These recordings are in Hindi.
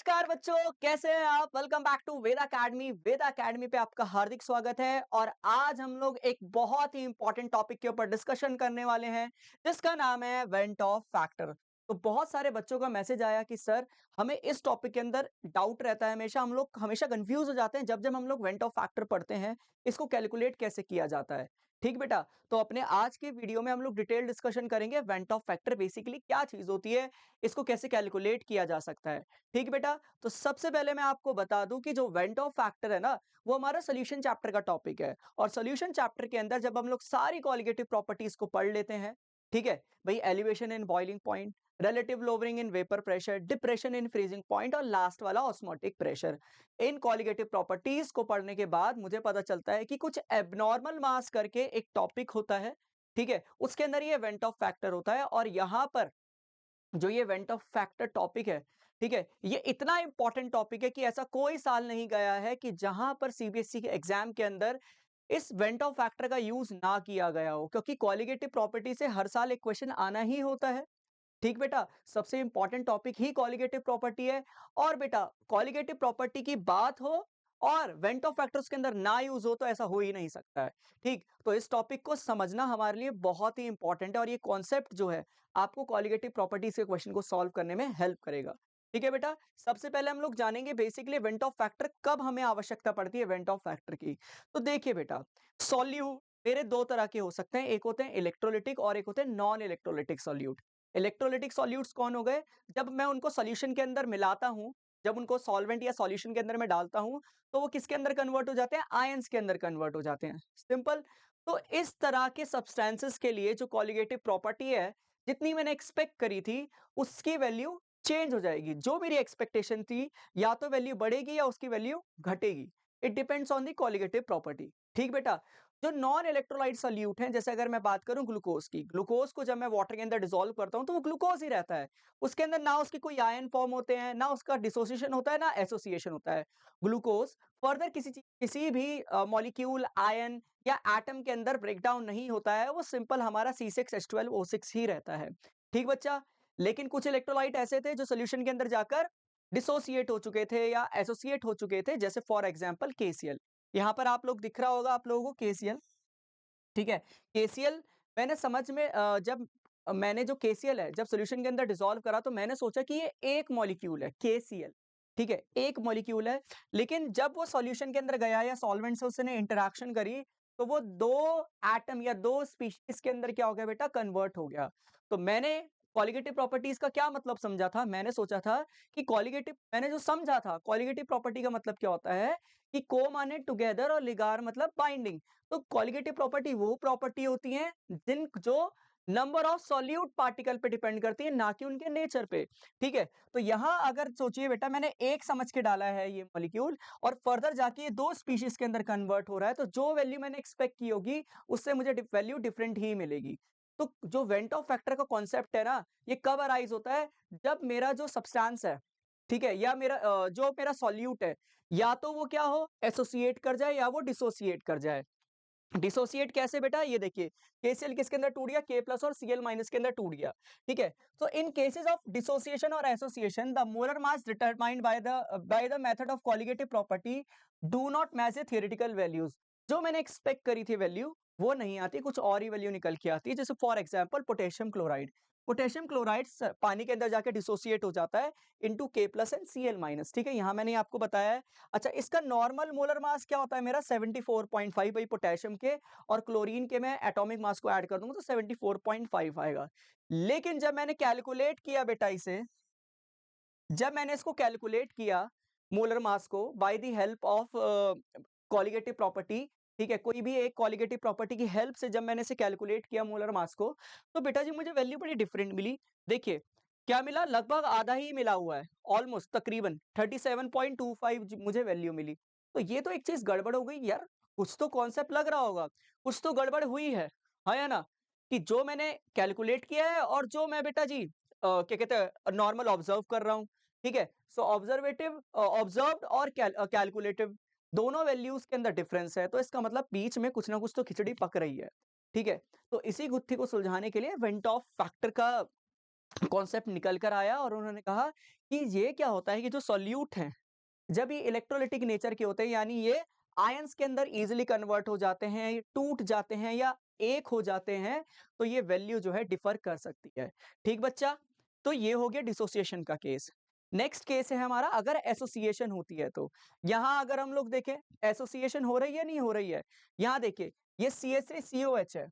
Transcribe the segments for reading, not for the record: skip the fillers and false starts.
नमस्कार बच्चों, कैसे हैं आप? Welcome back to Veda Academy. Veda Academy पे आपका हार्दिक स्वागत है। और आज हम लोग एक बहुत ही इंपॉर्टेंट टॉपिक के ऊपर डिस्कशन करने वाले हैं, जिसका नाम है वेंट ऑफ फैक्टर। तो बहुत सारे बच्चों का मैसेज आया कि सर, हमें इस टॉपिक के अंदर डाउट रहता है, हमेशा हम लोग हमेशा कंफ्यूज हो जाते हैं जब जब हम लोग वेंट ऑफ फैक्टर पढ़ते हैं, इसको कैलकुलेट कैसे किया जाता है। ठीक बेटा, तो अपने आज के वीडियो में हम लोग डिटेल डिस्कशन करेंगे वेंट ऑफ फैक्टर बेसिकली क्या चीज होती है, इसको कैसे कैलकुलेट किया जा सकता है। ठीक बेटा, तो सबसे पहले मैं आपको बता दूं कि जो वेंट ऑफ फैक्टर है ना, वो हमारा सोल्यूशन चैप्टर का टॉपिक है। और सोल्यूशन चैप्टर के अंदर जब हम लोग सारी कॉलिगेटिव प्रॉपर्टीज को पढ़ लेते हैं, ठीक है भाई, elevation in boiling point, relative lowering in vapour pressure, depression in freezing point और लास्ट वाला ऑस्मोटिक प्रेशर, इन कॉलिगेटिव प्रॉपर्टीज को पढ़ने के बाद मुझे पता चलता है कि कुछ एबनॉर्मल मास करके एक टॉपिक होता है। ठीक है, उसके अंदर ये वेंट ऑफ फैक्टर होता है। और यहां पर जो ये वेंट ऑफ फैक्टर टॉपिक है, ठीक है, ये इतना इंपॉर्टेंट टॉपिक है कि ऐसा कोई साल नहीं गया है कि जहां पर सीबीएसई के एग्जाम के अंदर इस वेंट ऑफ फैक्टर का यूज ना किया गया हो, क्योंकि क्वालिटेटिव प्रॉपर्टी से हर साल एक क्वेश्चन आना ही होता है। ठीक बेटा, सबसे इंपॉर्टेंट टॉपिक ही कॉलिगेटिव प्रॉपर्टी है। और बेटा, कॉलिगेटिव प्रॉपर्टी की बात हो और वेंट ऑफ फैक्टर्स के अंदर ना यूज हो तो ऐसा हो ही नहीं सकता है। ठीक, तो इस टॉपिक को समझना हमारे लिए बहुत ही इंपॉर्टेंट है और ये कॉन्सेप्ट जो है आपको कॉलिगेटिव प्रॉपर्टीज के क्वेश्चन को सॉल्व करने में हेल्प करेगा। ठीक है बेटा, सबसे पहले हम लोग जानेंगे बेसिकली वेंट ऑफ फैक्टर कब हमें आवश्यकता पड़ती है वेंट ऑफ फैक्टर की। तो देखिए बेटा, सॉल्यूट मेरे दो तरह के हो सकते हैं, एक होते हैं इलेक्ट्रोलिटिक और एक होते हैं non electrolytic solute. Electrolytic solutes कौन हो गए? जब मैं उनको सॉल्यूशन के अंदर मिलाता हूं, जब उनको सॉल्वेंट या सॉल्यूशन के अंदर मैं डालता हूं, तो वो किसके अंदर कन्वर्ट हो जाते हैं? आयंस के अंदर कन्वर्ट हो जाते हैं। सिंपल। तो इस तरह के सब्सटेंसेस के लिए जो कॉलिगेटिव प्रॉपर्टी है, जितनी मैंने एक्सपेक्ट करी थी, उसकी वैल्यू चेंज हो जाएगी। जो मेरी एक्सपेक्टेशन थी, या तो वैल्यू बढ़ेगी या उसकी वैल्यू घटेगी। It depends on the colligative property. ठीक बेटा, जो नॉन इलेक्ट्रोलाइट सॉल्यूट हैं, जैसे अगर मैं बात करूं ग्लूकोज की, ग्लूकोज को जब मैं वाटर के अंदर डिसॉल्व करता हूं तो वो ग्लूकोज ही रहता है। उसके अंदर ना उसकी कोई आयन फॉर्म होते हैं, ना उसका डिसोसिएशन होता है, ना एसोसिएशन होता है। ग्लूकोज फर्दर किसी भी मॉलिक्यूल, आयन या एटम के अंदर ब्रेकडाउन नहीं होता है, वो सिंपल हमारा C6H12O6 ही रहता है। ठीक बच्चा, लेकिन कुछ इलेक्ट्रोलाइट ऐसे थे जो सोल्यूशन के अंदर जाकर डिसोसिएट हो चुके थे या एसोसिएट हो चुके थे, जैसे फॉर एग्जाम्पल KCl। यहाँ पर आप लोग दिख रहा होगा आप लोगों को KCl। ठीक है, केसीएल मैंने समझ में जब मैंने जो केसीएल है जब सॉल्यूशन के अंदर डिसॉल्व करा, तो मैंने सोचा कि ये एक मॉलिक्यूल है केसीएल। ठीक है, एक मॉलिक्यूल है। लेकिन जब वो सॉल्यूशन के अंदर गया या सॉल्वेंट से उसने इंटरेक्शन करी, तो वो दो एटम या दो स्पीशीज के अंदर क्या हो गया बेटा? कन्वर्ट हो गया। तो मैंने कॉलिगेटिव प्रॉपर्टीज का क्या मतलब समझा था? मैंने सोचा था कि कॉलिगेटिव, मैंने जो समझा था कॉलिगेटिव प्रॉपर्टी का मतलब क्या होता है कि को माने टुगेदर और लिगार मतलब बाइंडिंग। तो कॉलिगेटिव प्रॉपर्टी वो प्रॉपर्टी होती है जिन जो नंबर ऑफ सॉल्यूट पार्टिकल पे डिपेंड करती है, ना कि उनके नेचर पे। ठीक है, तो यहां अगर सोचिए बेटा, मैंने एक समझ के डाला है ये मॉलिक्यूल, और फर्दर जाके ये दो स्पीशीज के अंदर कन्वर्ट हो रहा है, तो जो वैल्यू मैंने एक्सपेक्ट की होगी उससे मुझे वैल्यू डिफरेंट ही मिलेगी। तो जो वेंट ऑफ फैक्टर का कॉन्सेप्ट है ना, ये कब अराइज होता है? जब मेरा जो सब्सटेंस है, ठीक है, या मेरा जो मेरा सॉल्यूट है, या तो वो क्या हो, एसोसिएट कर जाए या वो डिसोसिएट कर जाए। डिसोसिएट कैसे बेटा? ये देखिए, KCl किसके अंदर टूट गया? K प्लस और Cl माइनस के अंदर टूट गया। ठीक है, तो इन केसेस ऑफ डिसोसिएशन और association, the molar mass determined by the method of colligative property do not match the theoretical values. जो मैंने एक्सपेक्ट करी थी वैल्यू, वो नहीं आती, कुछ और ही वैल्यू निकल के आती है। जैसे for example potassium chloride, potassium chloride पानी के अंदर जाके डिसोसिएट हो जाता है into K plus and Cl minus. ठीक है, यहाँ मैंने आपको बताया है। अच्छा, इसका नॉर्मल मोलर मास क्या होता है मेरा? 74.5 भाई पोटेशियम के, और क्लोरीन के मैं एटॉमिक मास को ऐड कर दूंगा तो 74.5 आएगा। लेकिन जब मैंने कैलकुलेट किया बेटा इसे, जब मैंने इसको कैलकुलेट किया मोलर मास को by the help of colligative property, ठीक है, कोई भी एक कॉलिगेटिव प्रॉपर्टी की हेल्प से जब मैंने इसे कैलकुलेट किया मोलर मास को, तो बेटा जी मुझे वैल्यू बड़ी डिफरेंट मिली। देखिए क्या मिला, लगभग आधा ही मिला हुआ है, ऑलमोस्ट तकरीबन 37.25 मुझे वैल्यू मिली। तो ये तो एक चीज गड़बड़ हो गई यार, कुछ तो कॉन्सेप्ट लग रहा होगा, कुछ तो गड़बड़ हुई है। हाँ या ना? कि जो मैंने कैलकुलेट किया है और जो मैं बेटा जी क्या कहते हैं नॉर्मल ऑब्जर्व कर रहा हूँ। ठीक है, सो ऑब्जर्वेटिव ऑब्जर्व्ड और कैलकुलेटिव दोनों वैल्यूज के अंदर डिफरेंस है, तो इसका मतलब बीच में कुछ ना कुछ तो खिचड़ी पक रही है। ठीक है, तो इसी गुत्थी को सुलझाने के लिए वेंट ऑफ फैक्टर का कॉन्सेप्ट निकल कर आया और उन्होंने कहा कि ये क्या होता है कि जो सॉल्यूट हैं, जब ये इलेक्ट्रोलाइटिक नेचर के होते हैं, यानी ये आयंस के अंदर इजीली कन्वर्ट हो जाते हैं, ये टूट जाते हैं या एक हो जाते हैं, तो ये वैल्यू जो है डिफर कर सकती है। ठीक बच्चा? तो ये हो गया डिसोसिएशन का केस। नेक्स्ट केस है हमारा अगर एसोसिएशन होती है तो। यहाँ अगर हम लोग देखें एसोसिएशन हो रही है नहीं हो रही है? यहाँ देखिए ये CH3COH है।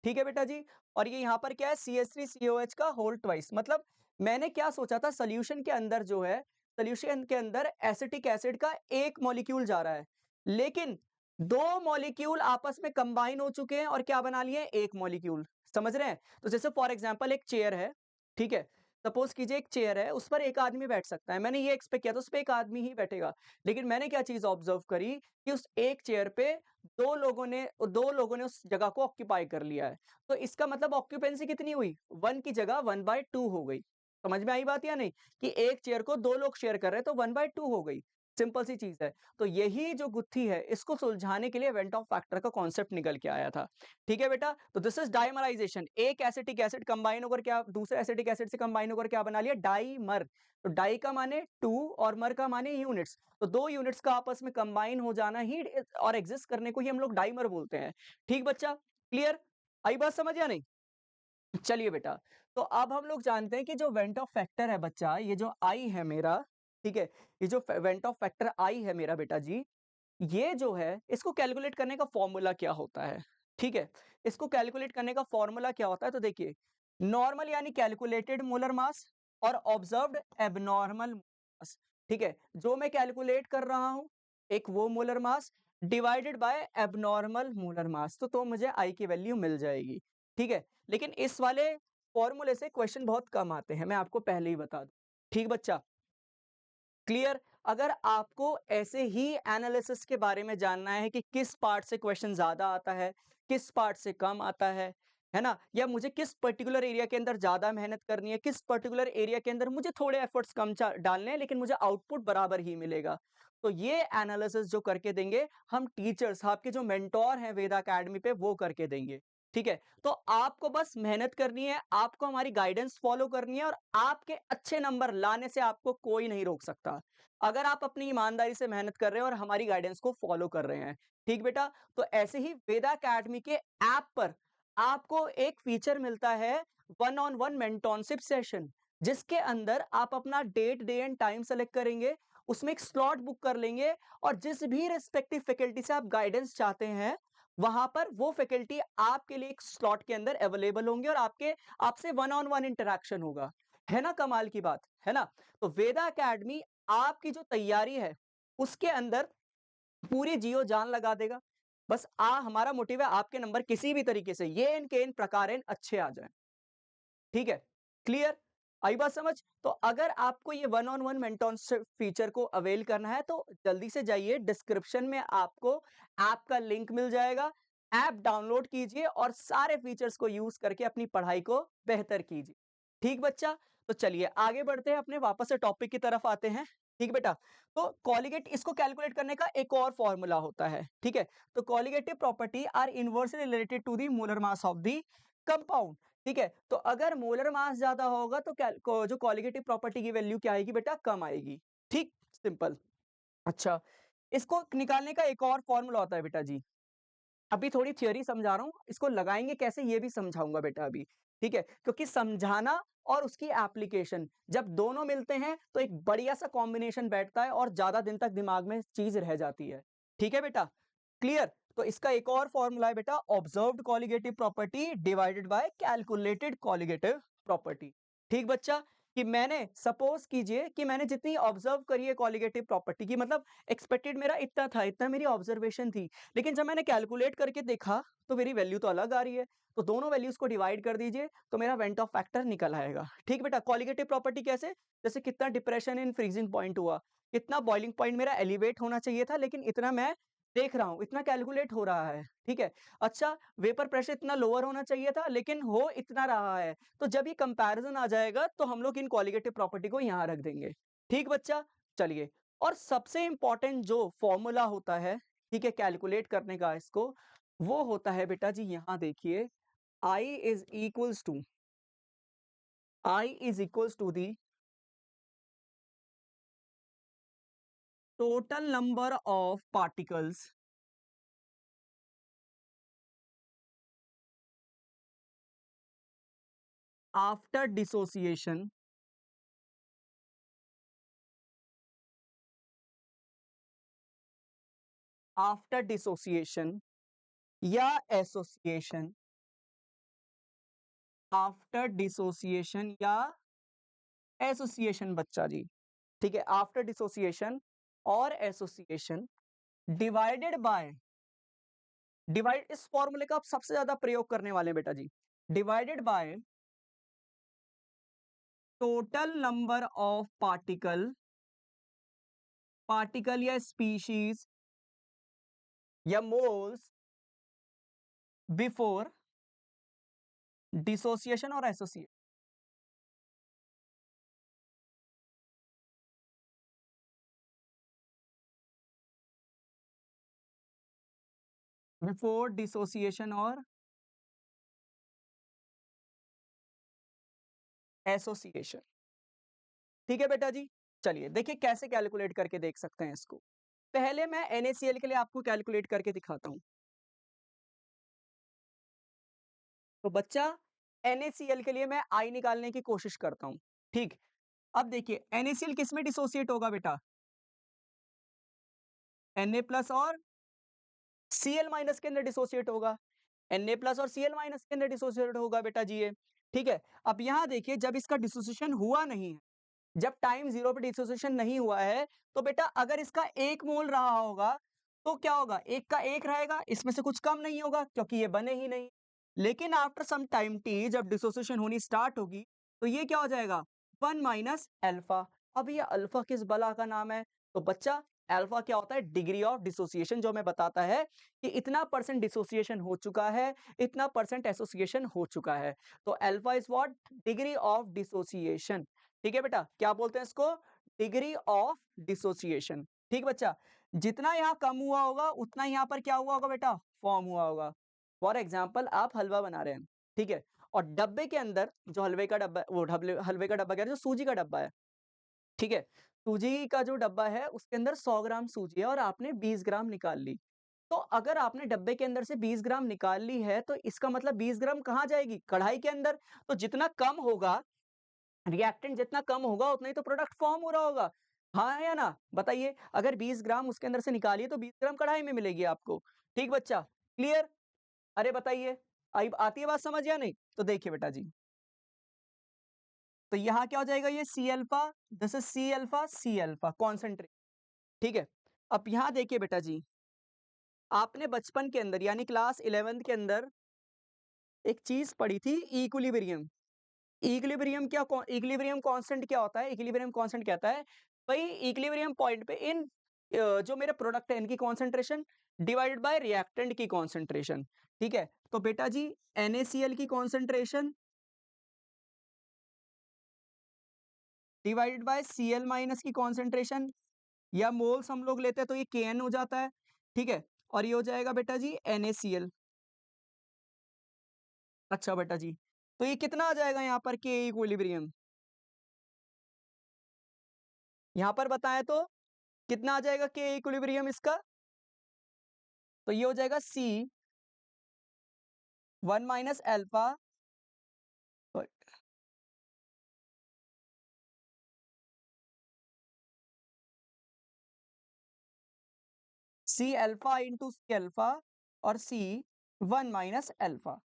ठीक है बेटा जी? और ये यहाँ पर क्या है CH3COH का होल ट्वाइस, मतलब मैंने क्या सोचा था सॉल्यूशन के अंदर जो है, सॉल्यूशन के अंदर एसिटिक एसिड का एक मॉलिक्यूल जा रहा है, लेकिन 2 मॉलिक्यूल आपस में कंबाइन हो चुके हैं और क्या बना लिए एक मॉलिक्यूल। समझ रहे हैं? तो जैसे फॉर एग्जांपल एक चेयर है, ठीक है? सपोज कीजिए एक चेयर है, उस पर एक आदमी बैठ सकता है। मैंने ये एक्सपेक्ट किया था उस पे एक आदमी ही बैठेगा, लेकिन मैंने क्या चीज़ ऑब्जर्व करी कि उस एक चेयर पे 2 लोगों ने उस जगह को ऑक्यूपाई कर लिया है। तो इसका मतलब ऑक्यूपेंसी कितनी हुई? 1 की जगह 1/2 हो गई। समझ में आई बात या नहीं? कि एक चेयर को 2 लोग शेयर कर रहे हैं तो 1/2 हो गई। सिंपल सी चीज़ है। तो यही जो गुत्थी है इसको सुलझाने के लिए वेंट ऑफ फैक्टर का कॉन्सेप्ट निकल के आया था। ठीक है बेटा? तो दिस इज़ डाइमराइज़ेशन। एक एसिटिक एसिड कंबाइन होकर क्या दूसरे एसिटिक एसिड से कंबाइन होकर क्या बना लिया? डाइमर। तो डाई का माने 2 और मर का माने यूनिट्स। तो 2 यूनिट्स का आपस में कंबाइन हो जाना ही और एक्सिस्ट करने को ही हम लोग डाइमर बोलते हैं। ठीक बच्चा? क्लियर? आई बात समझ या नहीं? चलिए बेटा, तो अब हम लोग जानते हैं कि जो वेंट ऑफ फैक्टर है बच्चा, ये जो आई है मेरा, ठीक है? ये जो वेंट ऑफ फैक्टर आई है मेरा बेटा जी, ये जो है इसको कैलकुलेट करने का फॉर्मूला क्या होता है? ठीक है? इसको कैलकुलेट करने का फॉर्मूला क्या होता है? तो देखिए, नॉर्मल यानी कैलकुलेटेड मोलर मास और ऑब्जर्व्ड एब्नॉर्मल मास, ठीक है? जो मैं कैलकुलेट कर रहा हूँ, एक वो molar mass divided by abnormal molar mass, तो मुझे आई की वैल्यू मिल जाएगी, ठीक है? लेकिन इस वाले फॉर्मूले से क्वेश्चन बहुत कम आते हैं, मैं आपको पहले ही बता दूँ। ठीक बच्चा? क्लियर? अगर आपको ऐसे ही एनालिसिस के बारे में जानना है कि किस पार्ट से क्वेश्चन ज़्यादा आता है, किस पार्ट से कम आता है ना? या मुझे किस पर्टिकुलर एरिया के अंदर ज़्यादा मेहनत करनी है, किस पर्टिकुलर एरिया के अंदर मुझे थोड़े एफर्ट्स कम चा डालने हैं लेकिन मुझे आउटपुट बराबर ही मिलेगा। तो ये एनालिसिस जो करके देंगे, हम टीचर्स आपके जो मेंटर हैं वेदा अकेडमी पे वो करके देंगे। ठीक है? तो आपको बस मेहनत करनी है, आपको हमारी गाइडेंस फॉलो करनी है और आपके अच्छे नंबर लाने से आपको कोई नहीं रोक सकता। अगर आप अपनी ईमानदारी से मेहनत कर रहे हैं और हमारी गाइडेंस को फॉलो कर रहे हैं। ठीक बेटा? तो ऐसे ही वेदा अकेडमी के ऐप पर आपको एक फीचर मिलता है one on one mentorship session, जिसके अंदर आप अपना date, day and time select करेंगे, उसमें एक स्लॉट बुक कर लेंगे और जिस भी रिस्पेक्टिव फैकल्टी से आप गाइडेंस चाहते हैं, वहां पर वो फैकल्टी आपके लिए एक स्लॉट के अंदर अवेलेबल होंगे और आपसे वन ऑन वन इंटरेक्शन होगा। है ना कमाल की बात? है ना? तो वेदा अकेडमी आपकी जो तैयारी है, उसके अंदर पूरी जियो जान लगा देगा। बस हमारा मोटिव है आपके नंबर किसी भी तरीके से ये इन के इन प्रकारेण अच्छे आ जाएँ। ठीक है? क्लियर? आई बात समझ? तो अगर आपको ये one on one mentorship feature को अवेल करना है तो जल्दी से जाइए, डिस्क्रिप्शन में आपको ऐप का लिंक मिल जाएगा। ऐप डाउनलोड कीजिए और सारे फीचर्स को यूज़ करके अपनी पढ़ाई को बेहतर कीजिए। ठीक बच्चा? तो चलिए आगे बढ़ते हैं, अपने वापस से टॉपिक की तरफ आते हैं। ठीक बेटा? तो कोलिगेट इसको कैलकुलेट करने का एक और फॉर्मूला होता है। ठीक है? तो colligative property are inversely related to the molar mass of the compound. ठीक है? तो अगर मोलर मास ज़्यादा होगा तो जो कोलिगेटिव प्रॉपर्टी की वैल्यू क्या आएगी बेटा? कम आएगी। ठीक? सिंपल। अच्छा, इसको निकालने का एक और फॉर्मूला होता है बेटा जी। अभी थोड़ी थ्योरी समझा रहा हूँ, इसको लगाएँगे कैसे ये भी समझाऊँगा बेटा अभी। ठीक है? क्योंकि समझाना और उसकी एप्लीकेशन जब दोनों मिलते हैं तो एक बढ़िया-सा कॉम्बिनेशन बैठता है और ज़्यादा दिन तक दिमाग में चीज़ रह जाती है। ठीक है बेटा? क्लियर? तो इसका एक और फॉर्मूला है बेटा observed colligative property divided by calculated colligative property. ठीक बच्चा? कि मैंने सपोज कीजिए कि मैंने जितनी ऑब्जर्व करी है कोलिगेटिव प्रॉपर्टी की, मतलब एक्सपेक्टेड मेरा इतना था, इतना मेरी ऑब्जर्वेशन थी। लेकिन जब मैंने कैलकुलेट करके देखा तो मेरी वैल्यू तो अलग आ रही है। तो दोनों वैल्यूज को डिवाइड कर दीजिए तो मेरा वेंट ऑफ फैक्टर निकल आएगा। ठीक बेटा? कोलिगेटिव प्रॉपर्टी कैसे? जैसे कितना डिप्रेशन इन फ्रीजिंग पॉइंट हुआ, कितना बॉइलिंग पॉइंट मेरा एलिवेट होना चाहिए था लेकिन इतना मैं देख रहा हूँ, इतना कैलकुलेट हो रहा है। ठीक है? अच्छा, वेपर प्रेशर इतना लोअर होना चाहिए था लेकिन हो इतना रहा है। तो जब ये कंपैरिजन आ जाएगा तो हम लोग इन कोलिगेटिव प्रॉपर्टी को यहाँ रख देंगे। ठीक बच्चा? चलिए, और सबसे इंपॉर्टेंट जो फॉर्मूला होता है, ठीक है, कैलकुलेट करने का इसको, वो होता है बेटा जी, यहाँ देखिए, I is equals to I is equals to the total number of particles after dissociation after dissociation या एसोसिएशन, आफ्टर डिसोसिएशन या एसोसिएशन बच्चा जी, ठीक है, आफ्टर डिसोसिएशन और एसोसिएशन डिवाइडेड बाय, डिवाइड इस फॉर्मूले का आप सबसे ज्यादा प्रयोग करने वाले हैं बेटा जी, divided by total number of particle, particle या स्पीशीज या मोल्स बिफोर डिसोसिएशन और एसोसिएशन, बिफोर डिसोसिएशन और एसोसिएशन। ठीक है बेटा जी, चलिए देखिए कैसे कैलकुलेट करके देख सकते हैं इसको। पहले मैं NaCl के लिए आपको कैलकुलेट करके दिखाता हूं। तो बच्चा NaCl के लिए मैं I निकालने की कोशिश करता हूं। ठीक, अब देखिए NaCl किस में डिसोसिएट होगा बेटा, Na प्लस और Cl माइनस के अंदर डिसोसिएट होगा, Na प्लस और Cl माइनस के अंदर डिसोसिएट होगा बेटा जी ये। ठीक है, अब यहां देखिए जब इसका डिसोसिएशन हुआ नहीं है, जब टाइम 0 पे डिसोसिएशन नहीं हुआ है, तो बेटा अगर इसका 1 मोल रहा होगा, तो क्या होगा? 1 का 1 रहेगा, इसमें से कुछ कम नहीं होगा क्योंकि ये बने ही नहीं। लेकिन आफ्टर सम टाइम t जब डिसोसिएशन होनी स्टार्ट होगी, तो ये क्या हो जाएगा? 1 माइनस अल्फा। अब ये अल्फा किस बला का नाम है? तो बच्चा अल्फा क्या होता है? डिग्री ऑफ डिसोसिएशन, जो हमें बताता है कि इतना परसेंट डिसोसिएशन हो चुका है, इतना परसेंट एसोसिएशन हो चुका है। तो alpha is what? Degree of dissociation. ठीक है बेटा, क्या बोलते हैं इसको? Degree of dissociation. ठीक बच्चा, जितना यहाँ कम हुआ होगा उतना यहाँ पर क्या हुआ होगा बेटा? फॉर्म हुआ होगा। फॉर एग्जाम्पल आप हलवा बना रहे हैं, ठीक है, और डब्बे के अंदर जो हलवे का डब्बा, वो हलवे का डब्बा कह रहे हैं, जो सूजी का डब्बा है, ठीक है, सूजी का जो डब्बा है उसके अंदर 100 ग्राम सूजी है और आपने 20 ग्राम निकाल ली। तो अगर आपने डब्बे के अंदर से 20 ग्राम निकाल ली है, तो इसका मतलब 20 ग्राम कहाँ जाएगी? कढ़ाई के अंदर। तो जितना कम होगा, रिएक्टेंट जितना कम होगा उतना ही तो प्रोडक्ट फॉर्म हो रहा होगा। हाँ है या ना? बताइए, अगर 20 ग्राम उसके अंदर से निकालिए तो 20 ग्राम कढ़ाई में मिलेगी आपको। ठीक बच्चा, क्लियर? अरे बताइए, आई आती है बात समझ या नहीं? तो देखिए बेटा जी, तो यहाँ क्या हो जाएगा? ये C alpha, this is C alpha concentrate. ठीक है, अब यहाँ देखिए बेटा जी, आपने बचपन के अंदर यानी क्लास 11th के अंदर एक चीज पढ़ी थी, इक्विलिब्रियम। इक्विलिब्रियम क्या, इक्विलिब्रियम कांस्टेंट क्या होता है? इक्विलिब्रियम कांस्टेंट कहता है भाई इक्विलिब्रियम पॉइंट पे इन जो मेरे प्रोडक्ट है इनकी कॉन्सेंट्रेशन डिवाइडेड बाय रिएक्टेंट की कॉन्सेंट्रेशन। ठीक है, तो बेटा जी NaCl की concentration divided by Cl minus की कॉन्सेंट्रेशन, या मोल्स हम लोग लेते हैं तो ये Kn हो जाता है। ठीक है, और ये हो जाएगा बेटा जी NaCl। अच्छा बेटा जी, तो ये कितना आ जाएगा यहाँ पर K इक्विलिब्रियम? यहाँ पर बताएं तो कितना आ जाएगा K इक्विलिब्रियम इसका? तो ये हो जाएगा C 1 minus alpha, C alpha into C alpha, और C 1 माइनस अल्फा।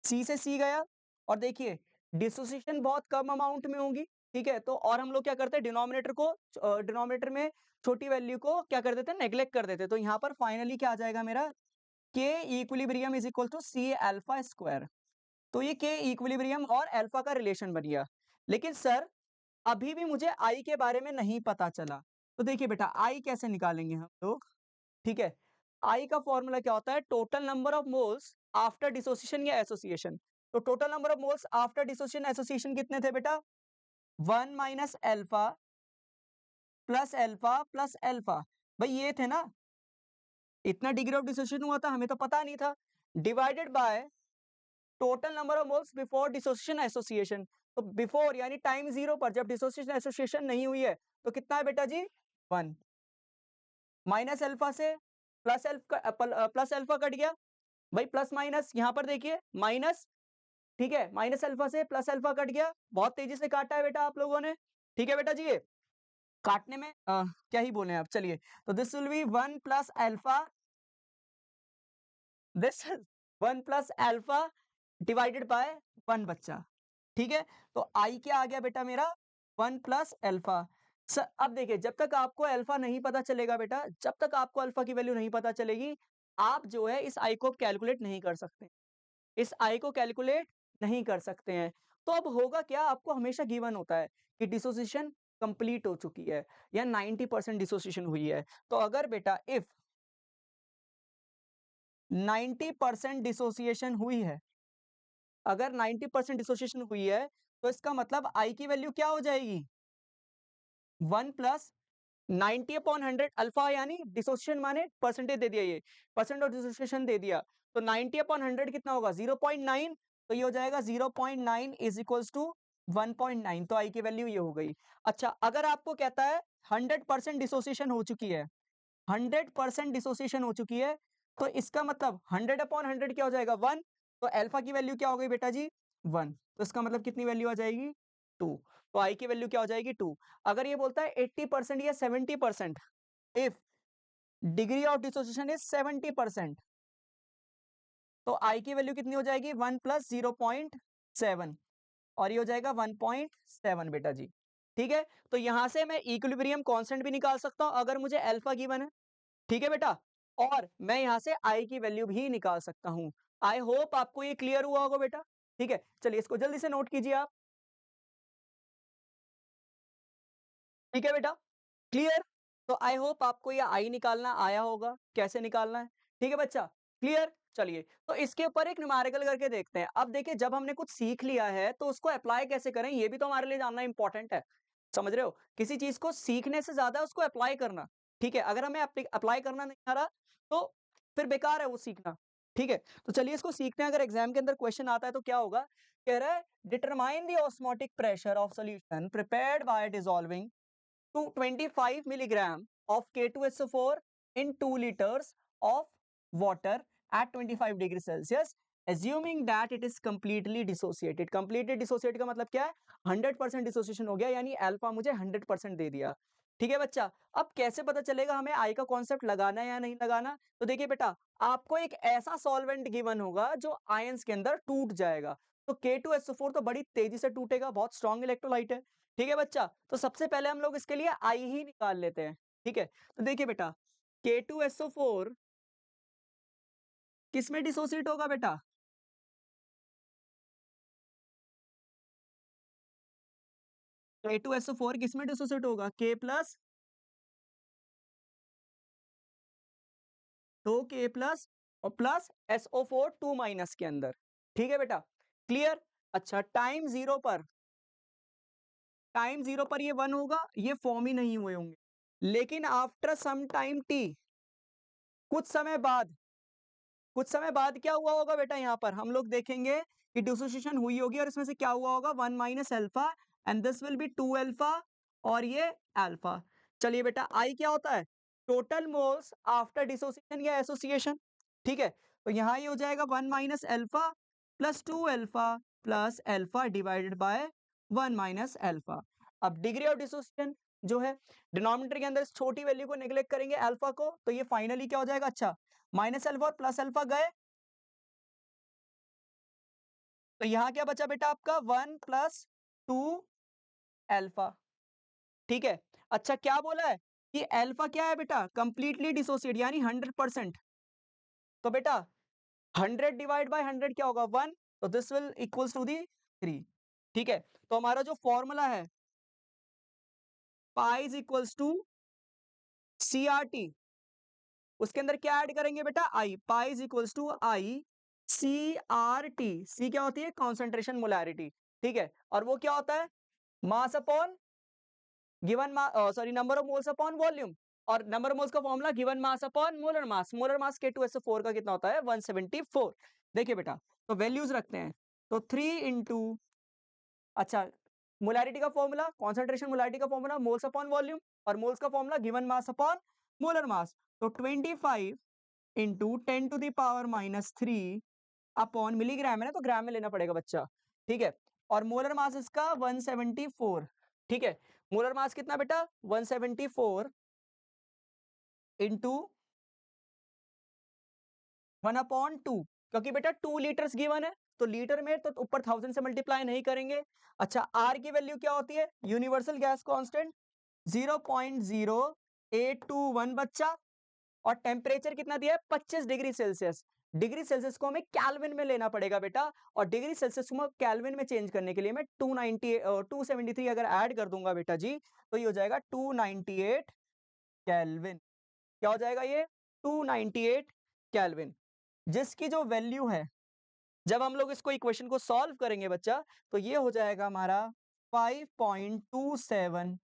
सी से सी गया, और देखिए डिसोसिएशन बहुत कम अमाउंट में होगी। ठीक है, तो और हम लोग क्या करते हैं, डिनोमिनेटर को, डिनोमिनेटर में छोटी वैल्यू को क्या कर देते हैं? नेग्लेक्ट कर देते हैं। तो यहाँ पर फाइनली क्या आ जाएगा मेरा? K equilibrium is equal to C alpha square. तो ये के इक्विलिब्रियम और अल्फा का रिलेशन बन गया। लेकिन सर अभी भी मुझे आई के बारे में नहीं पता चला। तो देखिए बेटा, आई कैसे निकालेंगे हम लोग? ठीक है, आई का फॉर्मूला क्या होता है? Total number of moles after dissociation या एसोसिएशन। तो total number of moles after dissociation association कितने थे बेटा? 1 माइनस अल्फा प्लस अल्फा। भाई ये थे ना, इतना डिग्री ऑफ डिसोसिएशन हुआ था, हमें तो पता नहीं था। Divided by total number of moles before dissociation association. तो बिफोर यानी टाइम 0 पर जब डिसोसिएशन एसोसिएशन नहीं हुई है तो कितना है बेटा जी 1 माइनस अल्फा से प्लस अल्फा कट गया भाई प्लस माइनस यहाँ पर देखिए माइनस ठीक है माइनस अल्फा से प्लस अल्फा कट गया बहुत तेजी से काटा है बेटा आप लोगों ने ठीक है बेटा जी ये काटने में क्या ही बोले आप चलिए तो this will B 1 plus alpha this is 1 plus alpha divided by 1 बच्चा ठीक है तो आई क्या आ गया बेटा मेरा 1 प्लस अल्फा अब देखिए जब तक आपको अल्फा नहीं पता चलेगा बेटा जब तक आपको अल्फा की वैल्यू नहीं पता चलेगी आप जो है इस आई को कैलकुलेट नहीं कर सकते इस आई को कैलकुलेट नहीं कर सकते हैं तो अब होगा क्या आपको हमेशा गिवन होता है कि डिसोसिएशन कंप्लीट हो चुकी है या 90% डिसोसिएशन हुई है तो अगर बेटा इफ 90% डिसोसिएशन हुई है अगर 90% डिसोसिएशन हुई है तो इसका मतलब आई की वैल्यू क्या हो जाएगी 1 प्लस 90 अपॉन 100 अल्फा यानी डिसोसिएशन माने परसेंटेज दे दिया ये परसेंट ऑफ डिसोसिएशन दे दिया तो 90 अपॉन 100 कितना होगा 0.9 तो ये हो जाएगा 0.9 इज इक्वल्स टू 1.9 तो आई की वैल्यू ये हो गई अच्छा अगर आपको कहता है 100% डिसोसिएशन हो चुकी है 100% डिसोसिएशन हो चुकी है तो इसका मतलब 100 अपॉन 100 क्या हो जाएगा 1 तो अल्फा की वैल्यू क्या हो गई बेटा जी 1 तो इसका मतलब कितनी वैल्यू आ जाएगी 2 तो आई की वैल्यू क्या हो जाएगी 2 अगर ये बोलता है 80% या 70% if degree of dissociation is 70% तो आई की वैल्यू कितनी हो जाएगी 1 प्लस 0.7 और ये हो जाएगा 1.7 बेटा जी ठीक है तो यहां से मैं इक्विलिब्रियम कांस्टेंट भी निकाल सकता हूं अगर मुझे अल्फा गिवन है ठीक है बेटा और मैं यहां से आई की वैल्यू भी निकाल सकता हूं आई होप आपको ये क्लियर हुआ होगा बेटा ठीक है चलिए इसको जल्दी से नोट कीजिए आप ठीक है बेटा क्लियर तो आई होप आपको ये आई निकालना आया होगा कैसे निकालना है ठीक है बच्चा क्लियर चलिए तो इसके ऊपर एक न्यूमेरिकल करके देखते हैं अब देखिए जब हमने कुछ सीख लिया है तो उसको अप्लाई कैसे करें ये भी तो हमारे लिए जानना इंपॉर्टेंट है समझ रहे हो किसी चीज को सीखने से ज्यादा उसको अप्लाई करना ठीक है अगर हमें अप्लाई करना नहीं आ रहा तो फिर बेकार है वो सीखना ठीक है तो चलिए इसको सीखते हैं अगर एग्जाम के अंदर क्वेश्चन आता है तो क्या होगा कह रहा है determine the osmotic pressure of solution prepared by dissolving to 25 milligram of K2SO4 in 2 liters of water at 25 degree Celsius assuming that it is completely dissociated completely dissociated का मतलब क्या है 100% डिसोसिएशन हो गया यानी अल्फा मुझे 100% दे दिया ठीक है बच्चा अब कैसे पता चलेगा हमें आई का कॉन्सेप्ट लगाना है या नहीं लगाना तो देखिए बेटा आपको एक ऐसा सॉल्वेंट गिवन होगा जो आयंस के अंदर टूट जाएगा तो K2SO4 तो बड़ी तेजी से टूटेगा बहुत स्ट्रॉन्ग इलेक्ट्रोलाइट है ठीक है बच्चा तो सबसे पहले हम लोग इसके लिए आई ही निकाल लेते हैं ठीक है तो देखिए बेटा K2SO4 किस में डिसोसिएट होगा बेटा K2SO4 किस में डिसोसिएट होगा K प्लस दो K प्लस और प्लस SO4 2 माइनस के अंदर ठीक है बेटा क्लियर अच्छा टाइम जीरो पर ये 1 होगा ये फॉर्म ही नहीं हुए होंगे लेकिन आफ्टर सम टाइम टी कुछ समय बाद कुछ समय बाद क्या हुआ होगा बेटा यहाँ पर हम लोग देखेंगे कि डिसोसिएशन हुई होगी और इसमें से क्या हुआ होगा 1 minus alpha and this will B 2 alpha और ये अल्फा चलिए बेटा आई क्या होता है टोटल मोल्स आफ्टर डिसोसिएशन या एसोसिएशन ठीक है तो यहाँ ये हो जाएगा 1 minus alpha plus 2 alpha plus alpha divided by 1 minus alpha अब डिग्री ऑफ डिसोसिएशन जो है डिनोमिनेटर के अंदर इस छोटी वैल्यू को नेग्लेक्ट करेंगे अल्फा को तो ये फाइनली क्या हो जाएगा अच्छा माइनस अल्फा और प्लस अल्फा गए तो यहां क्या बचा बेटा आपका 1 प्लस 2 अल्फा ठीक है अच्छा क्या बोला है कि अल्फा क्या है बेटा कंप्लीटली डिसोसिएट यानी 100% तो बेटा 100 डिवाइड बाय 100 क्या होगा 1 तो this will equals to the 3 ठीक है तो हमारा जो फॉर्मूला है pi is equals to C R T उसके अंदर क्या ऐड करेंगे बेटा i pi is equals to i C R T C क्या होती है कॉन्सेंट्रेशन मोलैरिटी ठीक है और वो क्या होता है mass upon given sorry number of moles upon volume और नंबर ऑफ मोल्स का formula given mass upon molar मास K2SO4 का कितना होता है 174 देखिए बेटा तो वैल्यूज रखते हैं तो 3 इंटू अच्छा, मोलैरिटी का फॉर्मूला, कॉन्सेंट्रेशन मोलैरिटी का फॉर्मूला मोल्स अपॉन वॉल्यूम, और मोल्स का formula given mass upon molar mass. तो 25 into 10 to the power -3 upon milligram है ना, तो ग्राम में लेना पड़ेगा बच्चा, ठीक है। और मोलर मास इसका 174, ठीक है। मोलर मास कितना बेटा 174 इंटू 1/2, क्योंकि बेटा 2 लीटर्स गिवन है, तो लीटर में तो ऊपर 1000 से मल्टीप्लाई नहीं करेंगे। अच्छा, आर की वैल्यू क्या होती है, यूनिवर्सल गैस कांस्टेंट 0.0821 बच्चा, और टेम्परेचर कितना दिया है 25 डिग्री सेल्सियस। डिग्री सेल्सियस को हमें केल्विन में लेना पड़ेगा बेटा, और डिग्री सेल्सियस को केल्विन में चेंज करने के लिए मैं 273 अगर ऐड कर दूंगा बेटा जी, तो ये हो जाएगा 298 केल्विन। क्या हो जाएगा ये 298 केल्विन, जिसकी जो वैल्यू है, जब हम लोग इसको इक्वेशन को सॉल्व करेंगे बच्चा, तो ये हो जाएगा हमारा 5.27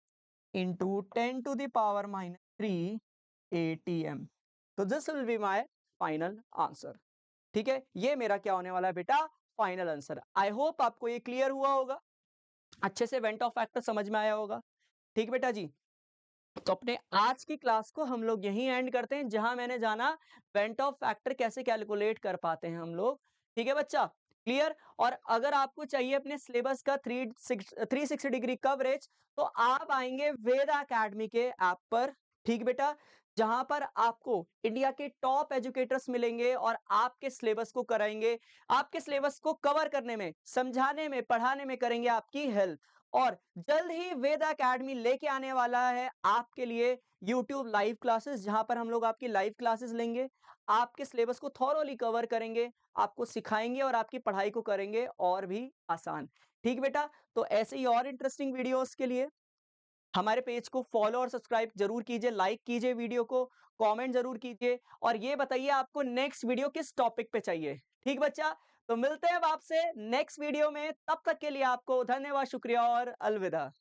into 10 to the power -3 ATM। तो this will be my final answer, ठीक है। ये मेरा क्या होने वाला है बेटा, फाइनल आंसर। आई होप आपको ये क्लियर हुआ होगा, अच्छे से वेंट ऑफ फैक्टर समझ में आया होगा, ठीक बेटा जी। तो अपने आज की क्लास को हम लोग यहीं एंड करते हैं, जहां मैंने जाना वेंट ऑफ फैक्टर कैसे कैलकुलेट कर पाते हैं हम लोग, ठीक है बच्चा, क्लियर। और अगर आपको चाहिए अपने सिलेबस का 360 डिग्री कवरेज, तो आप आएंगे वेदा एकेडमी के ऐप पर, ठीक बेटा, जहां पर आपको इंडिया के टॉप एजुकेटर्स मिलेंगे और आपके सिलेबस को कराएंगे, आपके सिलेबस को कवर करने में, समझाने में, पढ़ाने में करेंगे आपकी हेल्प। और जल्द ही वेदा एकेडमी लेके आने वाला है आपके लिए YouTube लाइव क्लासेस, जहां पर हम लोग आपकी लाइव क्लासेस लेंगे, आपके सिलेबस को थॉरोली कवर करेंगे, आपको सिखाएंगे और आपकी पढ़ाई को करेंगे और भी आसान, ठीक बेटा। तो ऐसे ही और इंटरेस्टिंग वीडियोस के लिए हमारे पेज को फॉलो और सब्सक्राइब जरूर कीजिए, लाइक कीजिए वीडियो को, कमेंट जरूर कीजिए, और ये बताइए आपको नेक्स्ट वीडियो किस टॉपिक पे चाहिए, ठीक बच्चा। तो मिलते हैं अब आपसे नेक्स्ट वीडियो में, तब तक के लिए आपको धन्यवाद, शुक्रिया और अलविदा।